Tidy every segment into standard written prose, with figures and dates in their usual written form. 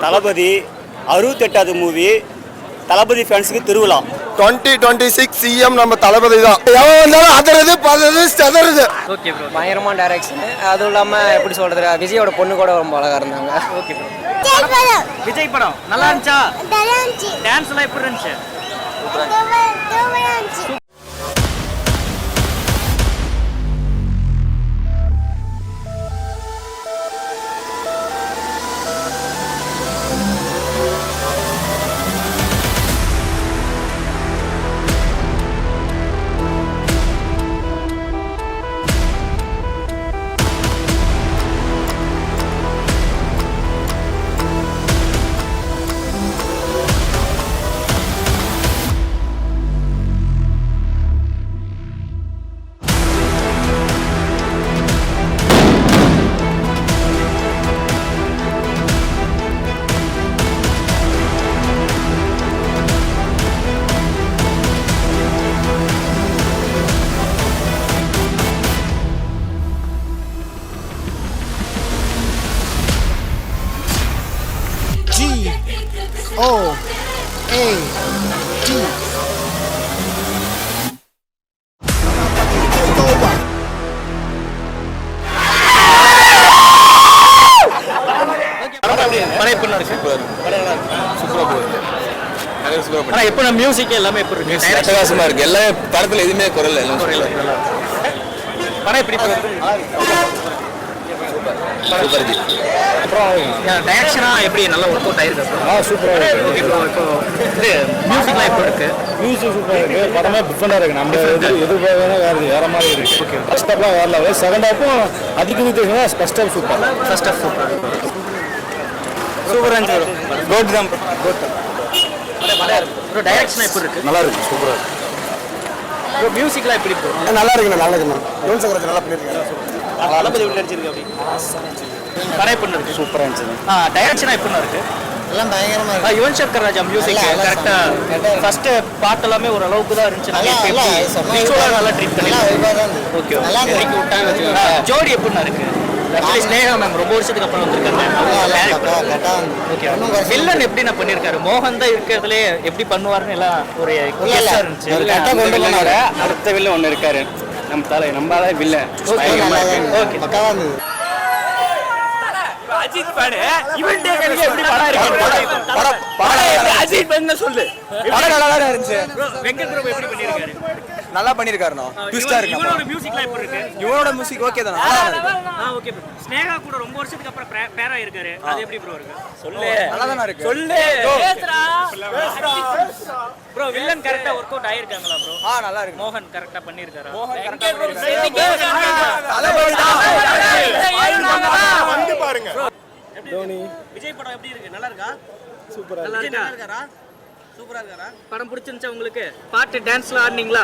தளபதி 68வது movie. தளபதி ஃபேன்ஸுக்கு திருவிழா. 2026 CM நம்ம தளபதி தான். எவன் வந்தாலும் அதறது பதறது செதறது. Okay bro. பயங்கரமான டைரக்ஷன். அதுவும் இல்லாமல் எப்படி சொல்கிறது, விஜயோட பொண்ணு கூட ரொம்ப அழகாக இருந்தாங்க. Okay bro. விஜய் படம் நல்லா இருந்துச்சா? டான்ஸ் எல்லாம் எப்படி இருந்துச்சு? எப்போ மியூசிக் எல்லாமே எப்படி இருக்கு? அட்டகாசமா இருக்கு. எல்லாமே படத்துல எதுவுமே குரல் எல்லாம் படம் எப்படி இருக்கு? அப்புறம் டைரக்ஷனா எப்படி நல்லா ஒர்க் அவுட் ஆயிருக்கு? சூப்பராக இருக்கு. இப்போ மியூசிக்லாம் எப்படி இருக்கு? மியூசிக் சூப்பராக இருக்கு. படமே டிஃப்ரெண்டாக இருக்கு. நம்ம எதிர்பார்க்க வேற மாதிரி இருக்கு. ஓகே. ஃபர்ஸ்ட் ஹாஃப்லாம் வேற லெவல். செகண்ட் ஹாஃபும் அதுக்கு தெரியுமா? First half super. First half super. சூப்பராக இருந்துச்சு. கோட் தான். ப்ரோ டைரக்ஷன் எப்படி இருக்கு? நல்லா இருக்கு. சூப்பராக இருக்கு. ப்ரோ மியூசிக்லாம் எப்படி இருக்கு? நல்லா இருக்குண்ணா. நல்லா இருக்குண்ணா. யுவன் சங்கர் நல்லா பண்ணிருக்காங்க. தளபதி உள்ள நடிச்சிருக்கு அப்படி. படம் எப்படி இருக்கு? சூப்பராக இருந்துச்சு. டைரக்ஷனா எப்படி இருக்கு? எல்லாம் பயங்கரமாக இருக்கு. யுவன் சங்கர் ராஜா மியூசிக் கரெக்டா ஃபர்ஸ்ட் பாட்டு எல்லாமே ஒரு அளவுக்கு தான் இருந்துச்சு. நல்லா ட்ரீட் பண்ணி ஓகே இறக்கி விட்டாங்க. ஜோடி எப்படி இருக்கு? ஆக்சுவலி ஸ்னேகா மேம் ரொம்ப வருஷத்துக்கு அப்புறம் வந்திருக்காங்க. ஓகே. வில்லன் எப்படி நான் பண்ணியிருக்காரு? மோகன் தான் இருக்கிறதுலே எப்படி பண்ணுவாருன்னு எல்லாம் ஒரு கெஸ்ஸா இருந்துச்சு. அடுத்த வில்ல ஒன்று இருக்காரு. நம்ம வில்லன். ஓகே. அஜித் பாடு இவன்டே கலிங்க எப்படி படம் இருக்கு? படம் அஜித் பண்ண சொல்லு. படம் நல்லா தான் இருந்துச்சு. வெங்கட் பிரபு எப்படி பண்ணிருக்காரு? நல்லா பண்ணிருக்காருண்ணா. ட்விஸ்டா இருக்கு. இவனோட மியூசிக்லாம் எப்படி இருக்கு? இவனோட மியூசிக் ஓகே தான். நல்லா இருக்கு. Okay bro. ஸ்னேகா கூட ரொம்ப வருஷத்துக்கு அப்புறம் பேரா இருக்காரு. அது எப்படி ப்ரோ இருக்கு? சொல்லு. நல்லா தான இருக்கு. சொல்லு. பேசுடா. ப்ரோ வில்லன் கரெக்ட்டா வொர்க் அவுட் ஆயிருக்காங்களா ப்ரோ? நல்லா இருக்கு. மோகன் கரெக்ட்டா பண்ணிருக்காரா? மோகன் கரெக்ட்டா வந்து பாருங்க. தோனி விஜய் படம் எப்படி இருக்கு? நல்லா இருக்கா? சூப்பரா இருக்கு. நல்லா இருக்காரா? சூப்பரா இருக்காரா? படம் பிடிச்சிருந்துச்சா உங்களுக்கு? பாட்டு டான்ஸ்ல ஆடுனீங்களா?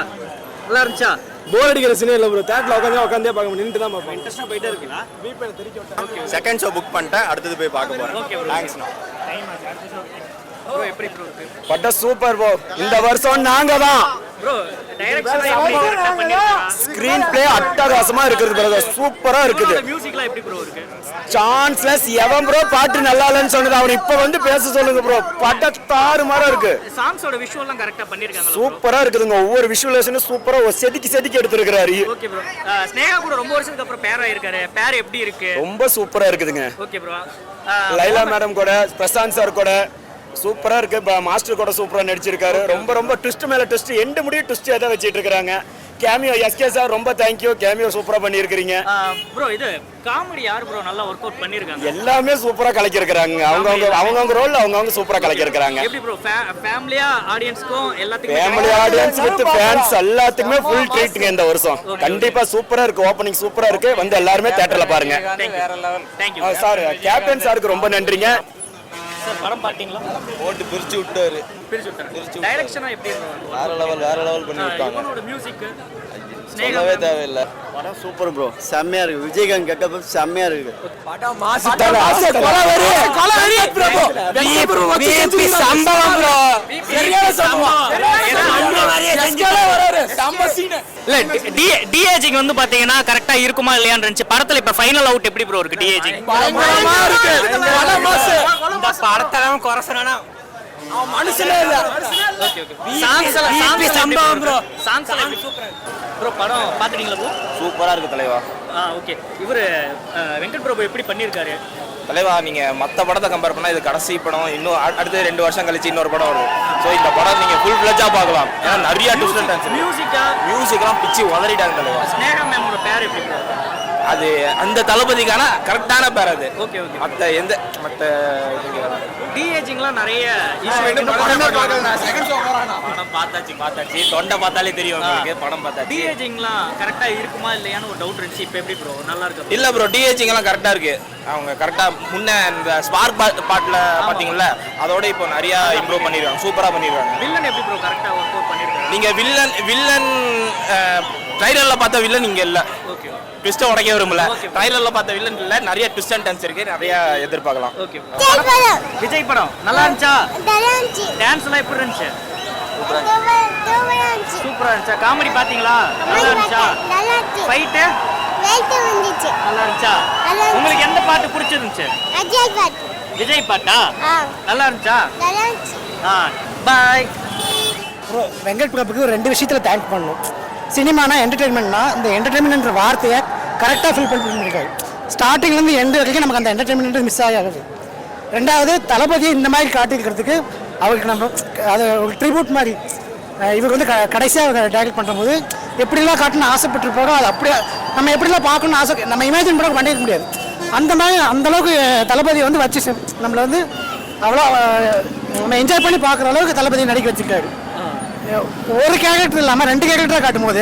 நல்லா இருந்துச்சா? போர் அடிக்கிற சினிமா இல்ல ப்ரோ. தியேட்டர்ல உட்கார்ந்தே பார்க்க முடியும். நின்று தான் பார்ப்போம். இன்ட்ரெஸ்டா போயிட்டே இருக்கீங்களா? வீப்பேல தெரிஞ்சு விட்டேன். ஓகே. செகண்ட் ஷோ புக் பண்ணிட்டேன். அடுத்து போய் பார்க்க போறேன். Okay bro. தேங்க்ஸ்ண்ணா. டைம் ஆச்சு. அடுத்த ஷோ. ப்ரோ எப்படி ப்ரோ இருக்கு? பட்ட சூப்பர் ப்ரோ. இந்த வருஷம் நாங்க தான். ப்ரோ டைரக்ஷன் எப்படி கரெக்ட்டா பண்ணிருக்காங்க? ஸ்கிரீன் பிளே அட்டகாசமா இருக்குது பிரதர். சூப்பரா இருக்குது. மியூசிக்லாம் எப்படி ப்ரோ இருக்கு? சான்ஸ்லெஸ். எவன் ப்ரோ பாட்டு நல்லா இல்லன்னு சொன்னது அவன் இப்ப வந்து பேச சொல்லுங்க ப்ரோ. பட்ட தாறுமாறா இருக்கு. சாங்ஸோட விஷுவல்லாம் கரெக்ட்டா பண்ணிருக்காங்க. சூப்பரா இருக்குதுங்க. ஒவ்வொரு விஷுவலைசேஷனும் சூப்பரா செதுக்கி எடுத்துருக்காரு. Okay bro. ஸ்னேகா கூட ரொம்ப வருஷத்துக்கு அப்புறம் பேரா இருக்காரு. பேர் எப்படி இருக்கு? ரொம்ப சூப்பரா இருக்குதுங்க. Okay bro. லைலா மேடம் கூட பிரசாந்த் சார் கூட சூப்பரா இருக்கு. மாஸ்டர் கூட சூப்பரா நடிச்சிருக்காரு. ரொம்ப ட்விஸ்ட் மேல ட்விஸ்ட் எண்ட் முடிய ட்விஸ்ட் ஏதா வச்சிட்டு இருக்காங்க. கேமியோ எஸ்கே சார் ரொம்ப தேங்க்யூ. கேமியோ சூப்பரா பண்ணியிருக்கீங்க ப்ரோ. இது காமெடி யார் ப்ரோ நல்லா ஒர்க் அவுட் பண்ணிருக்காங்க? எல்லாமே சூப்பரா கலக்கிருக்காங்க. அவங்க ரோல் அவங்க சூப்பரா கலக்கிருக்காங்க. எப்படி ப்ரோ ஃபேமிலியா ஆடியன்ஸ்க்கும் எல்லாத்துக்கும் ஃபேமிலி ஆடியன்ஸ் வித் ஃபேன்ஸ் எல்லாத்துக்குமே ஃபுல் ட்ரீட்ங்க இந்த வருஷம். கண்டிப்பா சூப்பரா இருக்கு. ஓபனிங் சூப்பரா இருக்கு. வந்து எல்லாரும் தியேட்டர்ல பாருங்க. வேற level. Thank you sir. Captain சாருக்கு ரொம்ப நன்றிங்க சார். படம் பாத்தீங்களா? போட்டு பிரிச்சு விட்டாரு. டைரக்ஷனா எப்படி இருக்கு? வேற லெவல் பண்ணி விட்டாங்க. இவனோட மியூசிக் சொல்லவே தேவையில்லை. படம் சூப்பர் ப்ரோ. செம்மையா இருக்கு. விஜயகாந்த் கெட்டப் செம்மையா இருக்கு. படம் மாஸ் கொலவெறி பிரபு. பிபி சம்பவம் ப்ரோ. சரியான சம்பவம். சம்ப சீன். இல்ல டிஏஜிங் வந்து பாத்தீங்கன்னா கரெக்ட்டா இருக்குமா இல்லையான்னு இருந்துச்சு. படத்துல இப்ப ஃபைனல் அவுட் எப்படி ப்ரோ இருக்கு? டிஏஜிங் பயங்கரமா இருக்கு. படத்தெல்லாம் குறை சொன்னா அவன் மனுஷனே இல்ல. ஓகே சாங்ஸ் சம்பவம் ப்ரோ. சாங்ஸ் எல்லாம் சூப்பரா ப்ரோ. படம் பாத்துட்டீங்களா ப்ரோ? சூப்பராக இருக்குது தலைவா. ஓகே. இவரு வெங்கட் பிரபு எப்படி பண்ணியிருக்காரு தலைவா, நீங்கள் மற்ற படத்தை கம்பேர் பண்ணால் இது கடைசி படம். இன்னும் அடுத்து 2 வருஷம் கழிச்சு இன்னொரு படம் வருது. ஸோ இந்த படம் நீங்கள் ஃபுல் ஃப்ளெஜ்ஜாக பார்க்கலாம். ஏன்னா நிறைய ட்விஸ்ட் அண்ட் டர்ன்ஸ். மியூசிக்லாம் பிச்சு உதறிட்டாங்க தலைவா. ஸ்னேகா மேமோட பேர் எப்படி ப்ரோ? அது அந்த தளபதிக்கான கரெக்டான பேர் அது. ஓகே. மற்ற டிஏஜிங்லாம் நிறைய படம் பார்த்தாச்சு. தொண்டை பார்த்தாலே தெரியும் உங்களுக்கு. படம் பார்த்தாச்சு. டிஏஜிங்லாம் கரெக்டா இருக்குமா இல்லையான்னு ஒரு டவுட் இருந்துச்சு. இப்போ எப்படி ப்ரோ? நல்லா இருக்கு. இல்லை ப்ரோ, டிஹெச்சிங்கெல்லாம் கரெக்டாக இருக்கு. அவங்க கரெக்டாக முன்ன இந்த ஸ்பார்க் பாட்டில் பார்த்தீங்களா, அதோட இப்போ நிறையா இம்ப்ரூவ் பண்ணிடுவாங்க. சூப்பராக பண்ணிடுவாங்க. வில்லன் எப்படி ப்ரோ கரெக்டாக ஒர்க் அவுட் பண்ணியிருக்காங்க? நீங்கள் வில்லன் ட்ரைலரில் பார்த்த வில்லன் இங்கே இல்லை. ஓகே. ட்விஸ்ட்டை உடைக்க விரும்பல. ட்ரைலரில் பார்த்த வில்லன் இல்லை. நிறைய ட்விஸ்ட் அண்ட் டர்ன்ஸ் இருக்கு. நிறைய எதிர்பார்க்கலாம். ஓகே. விஜய் படம் நல்லா இருந்துச்சா? டான்ஸ் எல்லாம் எப்படி இருந்துச்சு? சூப்பரா இருந்துச்சா? காமெடி பாத்தீங்களா? நல்லா இருந்துச்சா? ஃபைட் நல்லா இருந்துச்சா? உங்களுக்கு எந்த பாட்டு பிடிச்சிருந்துச்சு? விஜய் பாட்டா? நல்லா இருந்துச்சா? Bye bro. வெங்கட் பிரபுக்கு 2 விஷயத்தில் தேங்க் பண்ணணும். சினிமானா என்டர்டெயின்மெண்ட்னா இந்த என்டர்டெயின்மெண்ட்ன்ற வார்த்தையை கரெக்டாக ஃபில் பண்ணிருக்காரு. ஸ்டார்டிங்லேருந்து எண்டு வரைக்கும் நமக்கு அந்த என்டர்டெயின்மெண்ட் மிஸ் ஆகாது. ரெண்டாவது தளபதியை இந்த மாதிரி காட்டியிருக்கிறதுக்கு அவருக்கு நம்ம அது ஒரு ட்ரிபியூட் மாதிரி இவர் வந்து கடைசியாக டைரக்ட் பண்ணும்போது எப்படிலாம் காட்டணும்னு ஆசைப்பட்டிருப்பாரோ அது அப்படியே நம்ம எப்படிலாம் பார்க்கணும்னு ஆசை நம்ம இமேஜின் பண்ண பண்ணியிருக்க முடியாது. அந்த மாதிரி அந்தளவுக்கு தளபதியை வந்து வச்சு நம்மளை வந்து அவ்வளோ நம்ம என்ஜாய் பண்ணி பார்க்குற அளவுக்கு தளபதியை நடிக்க வச்சுருக்காரு. ஒரு கேரக்டர் இல்லாமல் 2 கேரக்டராக காட்டும்போது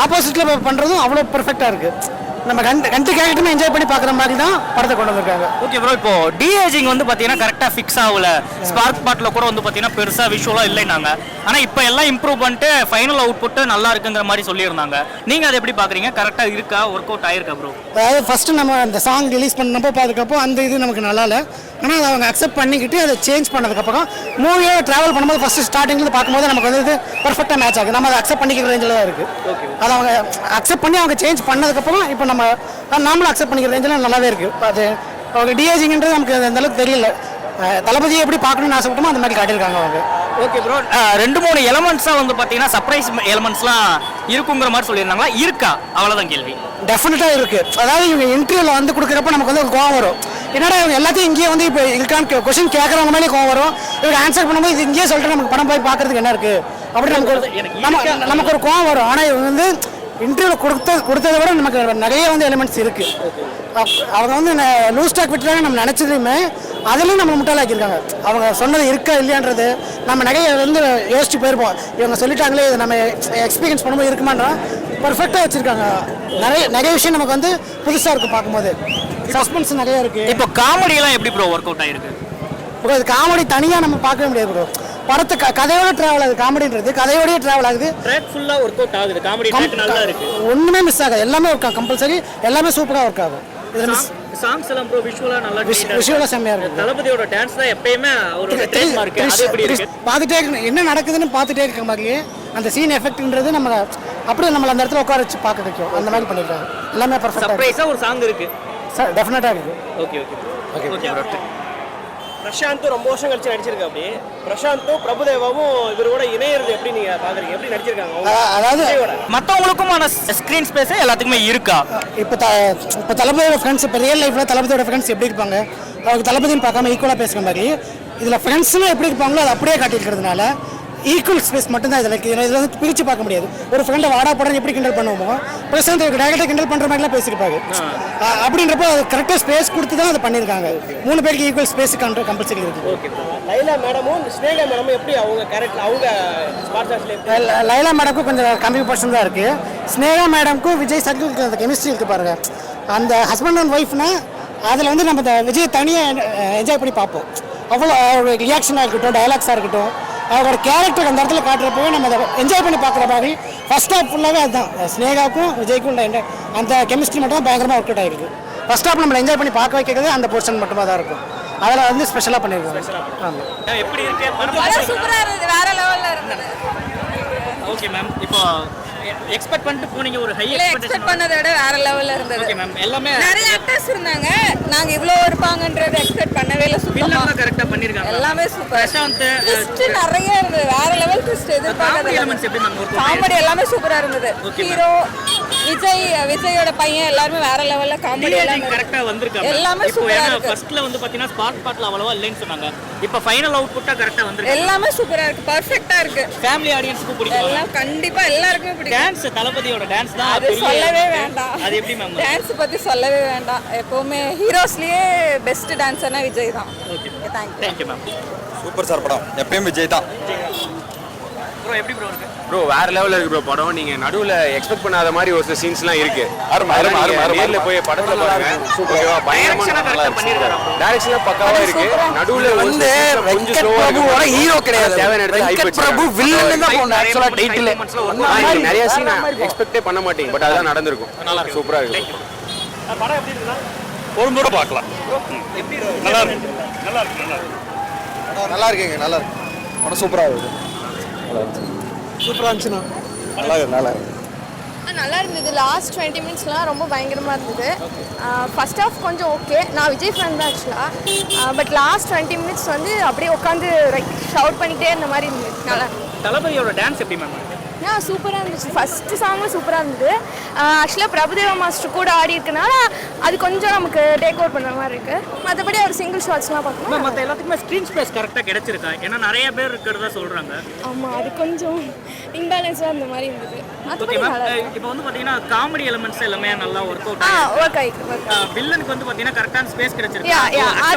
ஆப்போசிட்டில் பண்ணுறதும் அவ்வளோ பர்ஃபெக்டாக இருக்குது. நம்ம ரெண்டு கேரக்டருமே என்ஜாய் பண்ணி பார்க்குற மாதிரி தான் படத்தை கொண்டு வந்திருக்காங்க. Okay bro. இப்போ டிஏஜிங் வந்து பார்த்தீங்கன்னா கரெக்டாக ஃபிக்ஸ் ஆகல. ஸ்பார்க் பாட்டில் கூட வந்து பார்த்தீங்கன்னா பெருசாக விஷுவலாக இல்லைனாங்க. ஆனால் இப்போ எல்லாம் இம்ப்ரூவ் பண்ணிட்டு ஃபைனல் அவுட்புட்டு நல்லா இருக்குங்கிற மாதிரி சொல்லியிருந்தாங்க. நீங்கள் அதை எப்படி பார்க்குறீங்க? கரெக்டாக இருக்கா? ஒர்க் அவுட் ஆயிருக்கா ப்ரோ? அதாவது ஃபஸ்ட்டு நம்ம அந்த சாங் ரிலீஸ் பண்ணப்போ பார்த்துக்கப்போ அந்த இது நமக்கு நல்லா இல்லை. ஆனால் அதை அவங்க அக்செப்ட் பண்ணிக்கிட்டு அதை சேஞ்ச் பண்ணதுக்கப்புறம் மூவியோட ட்ராவல் பண்ணும்போது ஃபஸ்ட்டு ஸ்டார்டிங்கில் பார்க்கும்போது நமக்கு வந்து இது பர்ஃபெக்டாக மேட்ச் ஆகுது. நம்ம அதை அக்செப்ட் பண்ணிக்கிற ரேஞ்சில் தான் இருக்குது. ஓகே. அதை அவங்க அக்செப்ட் பண்ணி அவங்க சேஞ்ச் பண்ணதுக்கப்புறம் இப்போ நாமளும் அக்செப்ட் பண்ணிக்கிற ரேஞ்சில் நல்லாவே இருக்குது. அது அவங்க டிஏஜிங்கிறது நமக்கு அந்த அளவுக்கு தெரியல. தளபதியை எப்படி பார்க்கணும்னு ஆசைப்பட்டோமோ அந்த மாதிரி காட்டியிருக்காங்க அவங்க. Okay bro. 2-3 எலமெண்ட்ஸாக வந்து பார்த்தீங்கன்னா சர்ப்ரைஸ் எலமெண்ட்ஸ்லாம் இருக்குங்கிற மாதிரி சொல்லியிருந்தாங்களா? இருக்கா? அவ்வளோதான் கேள்வி. டெஃபினட்டாக இருக்குது. அதாவது இவங்க இன்டர்வியூவில் வந்து கொடுக்குறப்ப நமக்கு வந்து கோவம் வரும். என்னடா இவங்க எல்லாத்தையும் இங்கேயே வந்து இப்போ இதுக்கான கொஸ்டின் கேட்குறவங்க மேலே கோவம் வரும். இவங்க ஆன்சர் பண்ணும்போது இது இங்கேயே சொல்லிட்டு நமக்கு படம் போய் பார்க்கறதுக்கு என்ன இருக்குது அப்படி நமக்கு ஒரு கோவம் வரும். ஆனால் இவங்க வந்து இன்டர்வியூவில் கொடுத்ததை விட நமக்கு நிறைய வந்து எலிமெண்ட்ஸ் இருக்குது. அவங்க வந்து லூஸ் ஸ்டாக் விட்டுறாங்க நம்ம நினச்சதுமே அதுலேயும் நம்ம முட்டாளாக்கியிருக்காங்க. அவங்க சொன்னது இருக்கா இல்லையான்றது நம்ம நிறைய வந்து யோசிச்சு போயிருப்போம். இவங்க சொல்லிட்டாங்களே இது நம்ம எக்ஸ்பீரியன்ஸ் பண்ணும்போது இருக்குமான்றா பர்ஃபெக்டாக வச்சுருக்காங்க. நிறைய விஷயம் நமக்கு வந்து புதுசாக இருக்குது பார்க்கும்போது. சஸ்பென்ஸ் நிறைய இருக்குது. இப்போ காமெடியெல்லாம் எப்படி ப்ரோ ஒர்க் அவுட் ஆகிருக்கு? ப்ரோ இது காமெடி தனியாக நம்ம பார்க்கவே முடியாது ப்ரோ. படத்தை கதையோட ட்ராவல் ஆகுது. காமெடின்றது கதையோடய ட்ராவல் ஆகுது. ட்ராக் ஃபுல்லாக ஒர்க் அவுட் ஆகுது. காமெடி ட்ராக் நல்லா இருக்கு. ஒன்றுமே மிஸ் ஆகாது. எல்லாமே ஒர்க் ஆகும். கம்பல்சரி எல்லாமே சூப்பராக ஒர்க் ஆகும். இதில் சாங்ஸ் எல்லாம் ப்ரோ விஷுவலாக நல்லா விஷுவலாக செம்மையாக இருக்குது. தளபதியோட டான்ஸ் தான் எப்பயுமே ஒரு ட்ரேட்மார்க். அது எப்படி இருக்கு? பார்த்துட்டே என்ன நடக்குதுன்னு பார்த்துட்டே இருக்க மாதிரியே அந்த சீன் எஃபெக்ட்ன்றது நம்ம அப்படியே நம்மள அந்த இடத்துல உட்கார வச்சு பார்க்க வைக்கும். அந்த மாதிரி பண்ணியிருக்காங்க. எல்லாமே பர்ஃபெக்டாக சர்ப்ரைஸாக ஒரு சாங் இருக்கு. சார் டெஃபினட்டாக இருக்குது. Okay okay bro. பிரசாந்தும் ரொம்ப வருஷம் கழிச்சு நடிச்சிருக்கா. அப்படி பிரசாந்தும் பிரபுதேவாவும் இவரோட இணையறது எப்படி நீங்க பாக்குறீங்க? எப்படி நடிச்சிருக்காங்க? அதாவது மற்றவங்களுக்குமான ஸ்க்ரீன் ஸ்பேஸ் எல்லாத்துக்குமே இருக்கா? இப்போ தளபதியோட ஃப்ரெண்ட்ஸ் இப்போ ரியல் லைஃப்பில் தளபதியோட ஃப்ரெண்ட்ஸ் எப்படி இருப்பாங்க அவங்க தளபதின்னு பார்க்காம ஈக்குவலாக பேசுகிற மாதிரி இதில் ஃப்ரெண்ட்ஸ்லாம் எப்படி இருப்பாங்களோ அதை அப்படியே காட்டியிருக்கிறதுனால ஈக்குவல் ஸ்பேஸ் மட்டும்தான் இதில் இருக்குது. இதில் வந்து பிரித்து பார்க்க முடியாது. ஒரு ஃப்ரெண்டை வாடா படம் எப்படி கிண்டல் பண்ணுவோமோ பிரசாந்த் டேரக்டாக கிண்டல் பண்ணுற மாதிரிலாம் பேசியிருப்பாங்க. அப்படின்றப்போ அது கரெக்டாக ஸ்பேஸ் கொடுத்து தான் அதை பண்ணியிருக்காங்க. 3 பேருக்கு ஈக்குவல் ஸ்பேஸ் கம்பல்சரி இருக்குது. ஓகே. லைலா மேடமும் ஸ்னேகா மேடமும் எப்படி அவங்க கேரக்டர் அவங்க ஸ்பாட்ஸாஸ்ல லைலா மேடமுக்கும் கொஞ்சம் கம்மி பர்சன் தான் இருக்குது. ஸ்னேகா மேடமுக்கும் விஜய் சர்க்கு அந்த கெமிஸ்ட்ரி இருக்குது பாருங்க. அந்த ஹஸ்பண்ட் அண்ட் ஒய்ஃப்னா அதில் வந்து நம்ம விஜய் தனியாக என்ஜாய் பண்ணி பார்ப்போம். அவ்வளோ ரியாக்ஷனாக இருக்கட்டும், டைலாக்ஸாக இருக்கட்டும், அவரோட கேரக்டர் அந்த இடத்துல காட்டுறப்பவே நம்ம அதை என்ஜாய் பண்ணி பார்க்குற மாதிரி ஃபர்ஸ்ட் ஹாஃப் ஃபுல்லாகவே அதுதான். ஸ்னேகாவுக்கும் விஜய்க்கும் அந்த கெமிஸ்ட்ரி மட்டும் தான் பயங்கரமாக ஒர்க் அவுட் ஆகிருக்கு. ஃபர்ஸ்ட் ஹாஃப் நம்மளை என்ஜாய் பண்ணி பார்க்க வைக்கிறது அந்த போர்ஷன் மட்டுமா தான் இருக்கும். அதில் வந்து ஸ்பெஷலாக பண்ணியிருக்கோம். ஆமாம். எப்படி இருக்கு? சூப்பராக இருந்தது. வேற லெவலில் இருந்தது. Okay ma'am. இப்போ எக்ஸ்பெக்ட் பண்ணிட்டு போனீங்க ஒரு ஹை எக்ஸ்பெக்ட் பண்ணதை விட வேற லெவலில் இருந்தது. Okay ma'am. எல்லாமே நிறைய ஆக்டர்ஸ் இருந்தாங்க. நாங்கள் இவ்வளோ இருப்பாங்கன்றது எக்ஸ்பெக்ட் பண்ணவே இல்லை. சுத்தமாக எல்லாமே சூப்பர். பிரசாந்த் ட்விஸ்ட் நிறைய இருந்தது. வேற லெவல் ட்விஸ்ட் காமெடி எதிர்பார்க்காத எலிமெண்ட்ஸ் எப்படி மேம் ஒர்க் காமெடி எல்லாமே சூப்பரா இருந்தது. ஹீரோ விஜயோட பையன் எல்லாருமே வேற லெவல்ல காமெடி எல்லாமே கரெக்ட்டா வந்திருக்காங்க. எல்லாமே இப்போ சூப்பரா ஏன்னா இருக்கு. ஃபர்ஸ்ட்ல வந்து பாத்தீங்கன்னா ஸ்பார்க் பாட்ல அவ்வளவா இல்லைன்னு சொன்னாங்க. இப்போ ஃபைனல் அவுட்புட்டா கரெக்ட்டா வந்திருக்கு. எல்லாமே சூப்பரா இருக்கு. பெர்ஃபெக்ட்டா இருக்கு. ஃபேமிலி ஆடியன்ஸ்க்கு பிடிக்கும். எல்லாம் கண்டிப்பா எல்லாருக்குமே பிடிக்கும். டான்ஸ் தலபதியோட டான்ஸ் தான் அது சொல்லவே வேண்டாம். அது எப்படி மேம்? டான்ஸ் பத்தி சொல்லவே வேண்டாம். எப்பவுமே ஹீரோஸ்லயே பெஸ்ட் டான்சர்னா விஜய் தான். Okay thank you ma'am. Super sir படம் எப்பயும் விஜய் தான். ப்ரோ எப்படி ப்ரோ இருக்கு? ப்ரோ வேற லெவல்ல இருக்கு ப்ரோ படம். நீங்க நடுவுல எக்ஸ்பெக்ட் பண்ணாத மாதிரி ஒரு சில சீன்ஸ்லாம் இருக்கு. நேர்ல போய் படத்துல பாருங்க. ஓகேவா? பயங்கரமான டைரக்ஷன் பக்காவா இருக்கு. நடுவுல வந்து வெங்கட் பிரபுவோட ஹீரோ கிடையாது. தேவையான இடத்துல வெங்கட் பிரபு வில்லன் தான் போன ஆக்சுவலா டைட்டில். நிறைய சீன் எக்ஸ்பெக்டே பண்ண மாட்டீங்க. பட் அதான் நடந்திருக்கும். சூப்பரா இருக்கு. படம் எப்படி இருக்குன்னா ஒரு முறை பார்க்கலாம். எப்படி இருக்கு? நல்லா இருக்கு. நல்லா இருக்குங்க. நல்லா இருக்கு. படம் சூப்பரா இருக்கு. சூப்பராக இருந்துச்சுண்ணா. நல்லா இருந்தது. லாஸ்ட் 20 மினிட்ஸ்லாம் ரொம்ப பயங்கரமாக இருந்தது. ஃபர்ஸ்ட் ஹாஃப் கொஞ்சம் ஓகே. நான் விஜய் ஃபேன் தான் ஆக்சுவலாக. பட் லாஸ்ட் 20 மினிட்ஸ் வந்து அப்படியே உட்காந்து லைக் ஷவுட் பண்ணிகிட்டே இருந்த மாதிரி இருந்தது. நல்லா தலபதியோட டான்ஸ் எப்படி மேம்? சூப்பராக இருந்துச்சு. ஃபஸ்ட்டு சாங்கும் சூப்பராக இருந்தது. ஆக்சுவலாக பிரபுதேவா மாஸ்டர் கூட ஆடி இருக்கனால அது கொஞ்சம் நமக்கு டேக் அவுட் பண்ணுற மாதிரி இருக்குது. மற்றபடி அவர் சிங்கிள் ஷாட்ஸ்லாம் பார்க்கணும். மற்ற எல்லாத்துக்குமே ஸ்க்ரீன் ஸ்பேஸ் கரெக்டாக கிடைச்சிருக்கா? ஏன்னா நிறைய பேர் இருக்கிறதா சொல்கிறாங்க. ஆமாம், அது கொஞ்சம் இம்பேலன்ஸாக இருந்த மாதிரி இருந்தது. Okay ma'am. இப்போ வந்து பார்த்தீங்கன்னா காமெடி எலிமெண்ட்ஸ் எல்லாமே நல்லா ஒர்க் அவுட் ஒர்க் ஆகிருக்கு. வில்லனுக்கு வந்து பார்த்தீங்கன்னா கரெக்டான ஸ்பேஸ் கிடைச்சிருக்கு.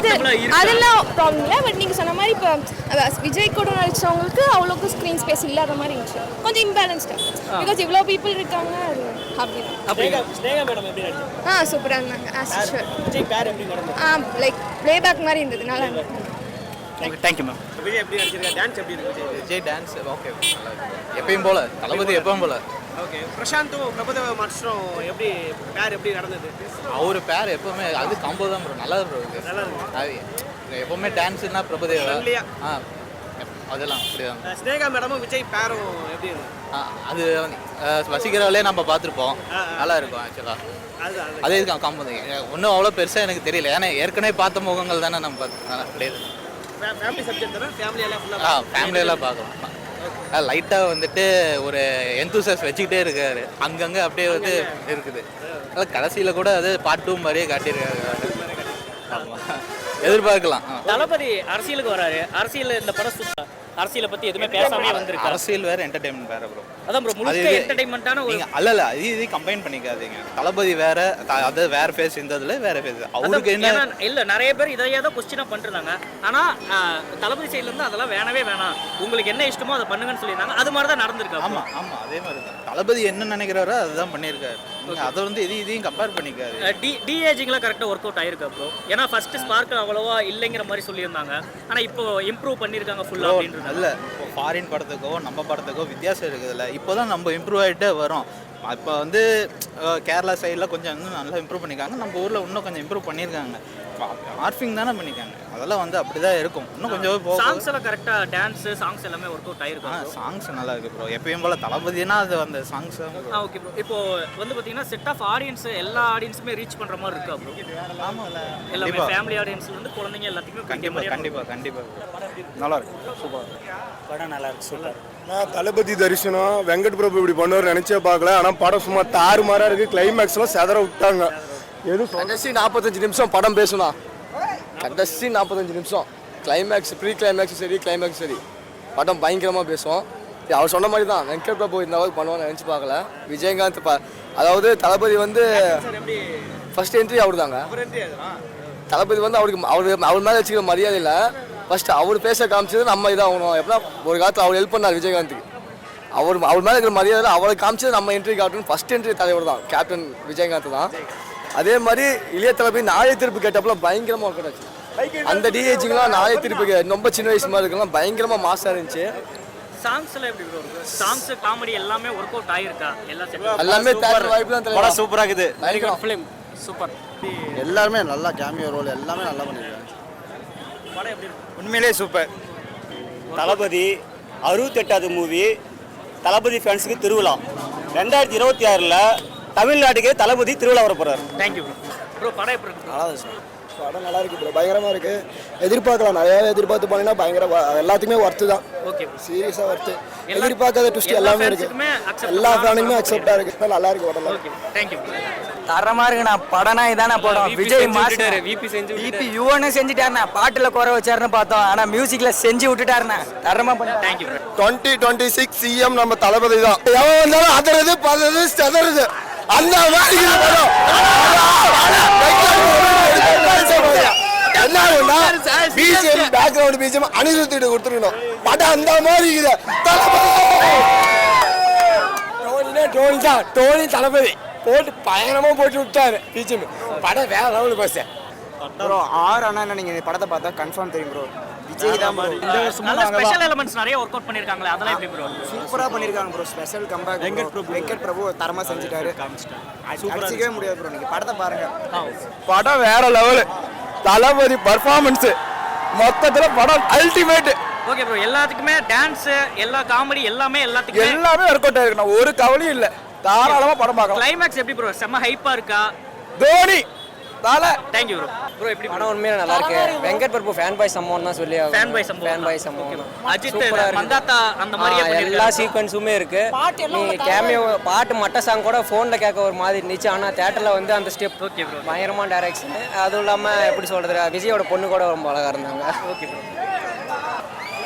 அதெல்லாம் ப்ராப்ளம் இல்லை. பட் நீங்கள் சொன்ன மாதிரி இப்போ விஜய் கூட நடிச்சவங்களுக்கு அவ்வளோக்கு ஸ்க்ரீன் ஸ்பேஸ் இல்லாத மாதிரி இருந்துச்சு. கொஞ்சம் இம்பேலன்ஸ்டாக பிகாஸ் இவ்வளோ பீப்புள் இருக்காங்க. அது ஸ்னேகா மேடம் எப்படி நடிச்சாங்க? சூப்பராக இருந்தாங்க. As usual. விஜய் பேர் எப்படி நடந்தது? லைக் ப்ளேபேக் மாதிரி இருந்தது. நல்லா இருந்தது. Okay thank you ma'am. விஜய் எப்படி நடிச்சிருக்காங்க? டான்ஸ் எப்படி இருக்கு? விஜய் டான்ஸ் ஓகே எப்பயும் போல தளபதி எப்பவும் போல. ஓகே. பிரசாந்தும் பிரபுதேவா மாஸ்டரும் எப்படி பேர் எப்படி நடந்தது? அவர் பேர் எப்பவுமே அது காம்போ தான் ப்ரோ. நல்லா ப்ரோ இருக்கு. நல்லா இருக்கு. அது எப்பவுமே டான்ஸ்னா பிரபுதேவா. ஃப்ரெண்ட்லியா? அதெல்லாம் அப்படிதான். ஸ்னேகா மேடமும் விஜய் பேரும் எப்படி இருக்கு? அது வசீகராவிலே நம்ம பார்த்துருப்போம். நல்லா இருக்கும் ஆக்சுவலாக. அதே காம்போ தான். ஒன்றும் அவ்வளோ பெருசாக எனக்கு தெரியல. ஏன்னா ஏற்கனவே பார்த்த முகங்கள் தானே நம்ம அப்படியே. ஃபேமிலி சப்ஜெக்ட் தானே? ஃபேமிலியெல்லாம் ஃபுல்லாக ஃபேமிலியெல்லாம் பார்க்கலாம். லைட்டாக வந்துட்டு ஒரு எந்தூசியாஸ் வச்சுக்கிட்டே இருக்காரு. அங்கங்கே அப்படியே வந்து இருக்குது. அதாவது கடைசியில் கூட அது பார்ட் 2 மாதிரியே காட்டியிருக்காரு. எதிர்பார்க்கலாம். தளபதி அரசியலுக்கு வராரு. அரசியல் இந்த படம் அரசியலை பத்தி எதுவுமே பேசாமே வந்திருக்கு. அரசியல் வேற என்டர்டைன்மெண்ட் வேற ப்ரோ. அதான் ப்ரோ முழுக்க என்டர்டைன்மெண்டான ஒரு அல்ல இது கம்பைன் பண்ணிக்காதீங்க. தளபதி வேற அது வேற ஃபேஸ். இந்ததுல வேற ஃபேஸ். அவருக்கு என்ன இல்ல நிறைய பேர் இதையே தான் கொஸ்டினா பண்ணிருந்தாங்க. ஆனா தளபதி சைடுல இருந்து அதெல்லாம் வேணவே வேணாம், உங்களுக்கு என்ன இஷ்டமோ அதை பண்ணுங்கன்னு சொல்லியிருந்தாங்க. அது மாதிரி தான் நடந்திருக்கு. ஆமா ஆமா அதே மாதிரி தான் தளபதி என்ன நினைக்கிறாரோ அதுதான் பண்ணியிருக்காரு. அதை வந்து இதையும் கம்பேர் பண்ணிக்காரு. டிஏஜிங்லாம் கரெக்டாக ஒர்க் அவுட் ஆயிருக்கா ப்ரோ? ஏன்னா ஃபர்ஸ்ட் ஸ்பார்க் அவ்வளோவா இல்லைங்கிற மாதிரி சொல்லியிருந்தாங்க. ஆனால் இப்போ இம்ப்ரூவ் பண்ணியிருக்காங்க ஃபுல்லாக அப்படின்றது. அல்ல இப்போ ஃபாரின் படத்துக்கோ நம்ம படத்துக்கோ வித்தியாசம் இருக்குதுல்ல. இப்போ தான் நம்ம இம்ப்ரூவ் ஆகிட்டே வரோம். இப்போ வந்து கேரளா சைடில் கொஞ்சம் இன்னும் நல்லா இம்ப்ரூவ் பண்ணியிருக்காங்க. நம்ம ஊரில் இன்னும் கொஞ்சம் இம்ப்ரூவ் பண்ணியிருக்காங்க. மார்ஃபிங் தானே பண்ணியிருக்காங்க. அதெல்லாம் வந்து அப்படி தான் இருக்கும். இன்னும் கொஞ்சம் சாங்ஸ் எல்லாம் கரெக்டாக டான்ஸு சாங்ஸ் எல்லாமே ஒர்க் அவுட் ஆயிருக்கும். சாங்ஸ் நல்லா இருக்கு ப்ரோ. எப்பயும் போல தளபதினா அது அந்த சாங்ஸ். Okay bro. இப்போ வந்து பார்த்தீங்கன்னா செட் ஆஃப் ஆடியன்ஸ் எல்லா ஆடியன்ஸுமே ரீச் பண்ணுற மாதிரி இருக்கா ப்ரோ? ஆமாம் எல்லாமே ஃபேமிலி ஆடியன்ஸ்லேருந்து குழந்தைங்க எல்லாத்துக்குமே கண்டிப்பாக நல்லா இருக்கு. சூப்பர் படம் நல்லா இருக்கு. சூப்பர். தளபதி தரிசனம் வெங்கட் பிரபு இப்படி பண்ணுவார் நினைச்சே பார்க்கல. ஆனால் படம் சும்மா தாறுமாறா இருக்கு. கிளைமேக்ஸ்லாம் செதற விட்டாங்க. கடைசி 45 நிமிஷம் படம் பேசணும். கடைசி 45 நிமிஷம் கிளைமேக்ஸ் ப்ரீ கிளைமேக்ஸும் சரி கிளைமேக்ஸ் சரி படம் பயங்கரமாக பேசும். அவர் சொன்ன மாதிரி தான் வெங்கட் பிரபு இந்த அளவுக்கு பண்ணுவான்னு நினச்சி பார்க்கல. விஜயகாந்த் அதாவது தளபதி வந்து ஃபர்ஸ்ட் என்ட்ரி அவர் தாங்க. தளபதி வந்து அவருக்கு அவர் மேலே வச்சுக்கிற மரியாதை இல்லை. ஃபர்ஸ்ட் அவர் பேச காமிச்சது நம்ம இதாகணும். எப்படின்னா ஒரு காலத்தில் அவர் ஹெல்ப் பண்ணார் விஜயகாந்துக்கு. அவர் மேலே இருக்கிற மரியாதை அவரை காமிச்சது நம்ம என்ட்ரி காட்டணும். ஃபர்ஸ்ட் என்ட்ரி தலைவர் தான் கேப்டன் விஜயகாந்த் தான். அதே மாதிரி இளைய தளபதி நாளை திருப்பு கேட்டப்பெல்லாம் பயங்கரமாக ஒர்க் ஆச்சு. அந்த டிஏஜிங்லாம் நாளை திருப்பு ரொம்ப சின்ன வயசு மாதிரி இருக்கலாம். பயங்கரமாக மாசாக இருந்துச்சு. சாங்ஸ்ல எப்படி ப்ரோ இருக்கு? சாங்ஸ் காமெடி எல்லாமே ஒர்க் அவுட் ஆயிருக்கா? எல்லாமே வாய்ப்பு தான். படம் சூப்பரா இருக்குது. Very good film. சூப்பர். எல்லாருமே நல்லா கேமியோ ரோல் எல்லாமே நல்லா பண்ணிருக்காங்க. படம் எப்படி இருக்கு? உண்மையிலே சூப்பர். தளபதி 68வது மூவி. தளபதி ஃபேன்ஸுக்கு திருவிழா. 2026ல் தமிழ்நாட்டுக்கு தளபதி திருவிழா வர போறாரு. Thank you bro. ப்ரோ படம் எப்படி இருக்கு? நல்லா சார். படம் நல்லா இருக்கு ப்ரோ, பயங்கரமாக இருக்கு. எதிர்பார்க்கலாம், நிறைய எதிர்பார்த்து போனீங்கன்னா பயங்கர எல்லாத்துக்குமே ஒர்த்து தான். ஓகே சீரியஸாக ஒர்த்து. எதிர்பார்க்காத ட்விஸ்ட் எல்லாமே இருக்கு. எல்லா ஃபேனுக்குமே அக்செப்டாக இருக்கு. நல்லா இருக்கு படம். Okay thank you. தரமா இருக்குண்ணா படம்னா இதானே படம். விஜய் விபி யுவனு செஞ்சுட்டாருண்ணா, பாட்டுல குறை வச்சாருன்னு பார்த்தோம், ஆனா மியூசிக்ல செஞ்சு விட்டுட்டாருண்ணா. தரமா பண்ண. தேங்க்யூ. 2026 சிஎம் நம்ம தளபதி தான். எவன் வந்தாலும் அதறது பதறது செதறது அந்த மாதிரி படம். பிஜிஎம் பேக்ரவுண்ட் பிஜிஎம் அனிருத்திட்டு கொடுத்துருக்கணும். படம் அந்த மாதிரி இருக்குது. டோனி தான், டோனி தளபதி போட்டு பயங்கரமா போட்டு விட்டாரு. பிஜிஎம் படம் வேற லெவலுக்கு போச்சு ப்ரோ. ஆறு அண்ணா நீங்க படத்தை பார்த்தா கன்ஃபார்ம் தெரியும் ப்ரோ. விஜய் தான் ப்ரோ. நல்ல ஸ்பெஷல் எலிமெண்ட்ஸ் நிறைய ஒர்க் அவுட் பண்ணிருக்காங்களே, அதெல்லாம் எப்படி ப்ரோ? சூப்பரா பண்ணிருக்காங்க bro. Special comeback Venkat Prabhu தரமா செஞ்சுட்டாரு. அடிச்சிக்கவே முடியாது ப்ரோ. நீங்க படத்தை பாருங்க. படம் வேற லெவலு. தளபதி பர்ஃபார்மன்ஸ் மொத்தத்துல படம் அல்டிமேட். ஓகே ப்ரோ, எல்லாத்துக்குமே டான்ஸ், எல்லா காமெடி எல்லாமே எல்லாமே ஒர்க் அவுட் ஆயிருக்கணும். ஒரு கவலையும் இல்ல. தாராளமா படம் பார்க்கலாம். கிளைமேக்ஸ் எப்படி ப்ரோ? செம்ம ஹைப்பா இருக்கா? தோனி தால. Thank you bro. ப்ரோ எப்படி படம் உண்மையிலே நல்லா இருக்கு. வெங்கட் பிரபு ஃபேன் பாய் சம்பவம் தான் சொல்லி ஃபேன் பாய் சம்பவம். அஜித் மந்தாத்தா அந்த மாதிரி எல்லா சீக்வன்ஸுமே இருக்கு. நீ கேமியோ பாட்டு மட்ட சாங் கூட ஃபோன்ல கேட்க ஒரு மாதிரி இருந்துச்சு, ஆனா தியேட்டர்ல வந்து அந்த ஸ்டெப் ஓகே ப்ரோ பயங்கரமா டைரக்ஷன். அதுவும் இல்லாம எப்படி சொல்றது, விஜயோட பொண்ணு கூட ரொம்ப அழகா இருந்தாங்க. Okay bro.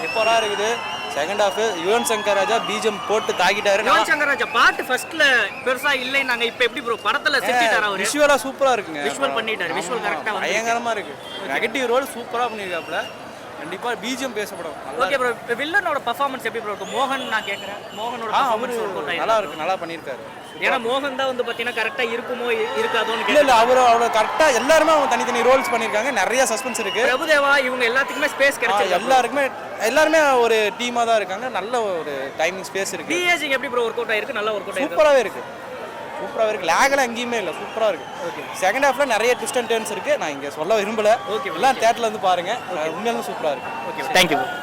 சூப்பராக இருக்குது. Second half Yuvan Shankar Raja BGM போட்டு தாக்கிட்டாரு. யுவன் சங்கர் ராஜா பாட்டு ஃபர்ஸ்ட்ல பெருசா இல்லை, நாங்க இப்போ எப்படி ப்ரோ படத்துல செஞ்சிட்டாரு அவரு? விஷுவலா சூப்பராக இருக்குங்க. விஷுவல் பண்ணிட்டாரு. விஷுவல் கரெக்டா பயங்கரமாக இருக்கு. நெகட்டிவ் ரோல் சூப்பராக பண்ணியிருக்காப்புல. கண்டிப்பா பிஜிஎம் பேசப்படும். Okay bro. வில்லனோட பெர்ஃபார்மன்ஸ் எப்படி ப்ரோ இருக்கு? மோகன் நான் கேக்குறேன். மோகனோட பெர்ஃபார்மன்ஸ் நல்லா இருக்கு, நல்லா பண்ணியிருக்காரு. ஏன்னா மோகன் தான் வந்து பாத்தீங்கன்னா கரெக்டா இருக்குமோ இருக்காதோன்னு இல்ல இல்ல அவரோட கரெக்டா எல்லாருமே அவங்க தனித்தனி ரோல்ஸ் பண்ணிருக்காங்க. நிறைய சஸ்பென்ஸ் இருக்கு. பிரபுதேவா இவங்க எல்லாத்துக்குமே ஸ்பேஸ் கிடைச்சிருக்கு. எல்லாருமே ஒரு டீமா தான் இருக்காங்க. நல்ல ஒரு டைமிங் ஸ்பேஸ் இருக்கு. டிஏஜி எப்படி ப்ரோ ஒர்க் அவுட் ஆயிருக்கு? நல்லா ஒர்க் அவுட் ஆயிருக்கு. சூப்பராவே இருக்கு. சூப்பராக இருக்கு. லேகெல்லாம் எங்கேயுமே இல்லை. சூப்பராக இருக்கு. ஓகே. செகண்ட் ஹாஃப்ல நிறைய ட்விஸ்ட் அண்ட் டர்ன்ஸ் இருக்கு. நான் இங்கே சொல்ல விரும்பல. ஓகே, எல்லாம் தியேட்டர்ல வந்து பாருங்க. உண்மையிலும் சூப்பராக இருக்கு. Okay, thank you.